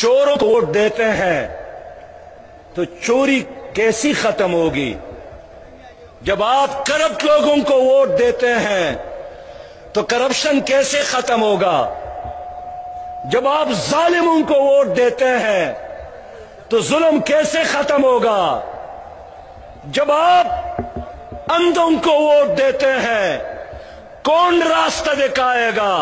چوروں کو ووٹ دیتے ہیں تو چوری کیسی ختم ہوگی؟ جب آپ کرپٹ لوگوں کو ووٹ دیتے ہیں تو کرپشن کیسے ختم ہوگا؟ جب آپ ظالموں کو ووٹ دیتے ہیں تو ظلم کیسے ختم ہوگا؟ جب آپ اندھوں کو ووٹ دیتے ہیں کون راستہ دکھائے گا؟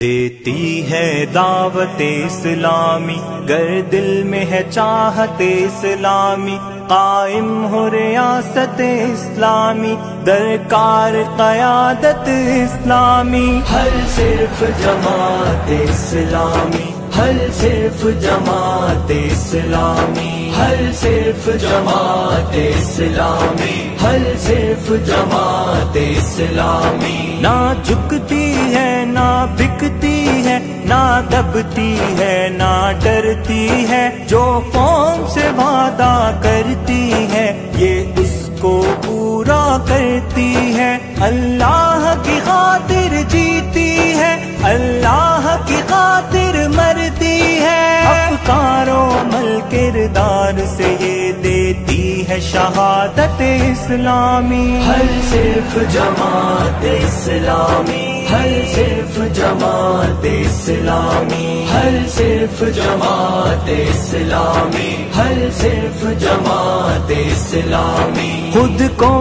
دیتی ہے دعوت اسلامی گر دل میں ہے چاہت اسلامی، قائم ہو ریاست اسلامی درکار قیادت اسلامی، حل صرف جماعت اسلامی، حل صرف جماعت اسلامی، حل صرف جماعت اسلامی، حل صرف جماعت اسلامی، نہ جھکتی ہے نہ بکتی ہے، نہ دبتی ہے نہ ڈرتی ہے، جو قوم سے وعدہ کرتی ہے یہ اس کو پورا کرتی ہے، اللہ کی خاطر جیتی ہے، اللہ کی خاطر مرتی ہے، افکار و عمل کردار سے یہ دیتی ہے شہادت اسلامی، حل صرف جماعت اسلامی، حل صرف جماعت اسلامی، حل صرف جماعت اسلامی، حل صرف جماعت اسلامی، خود کو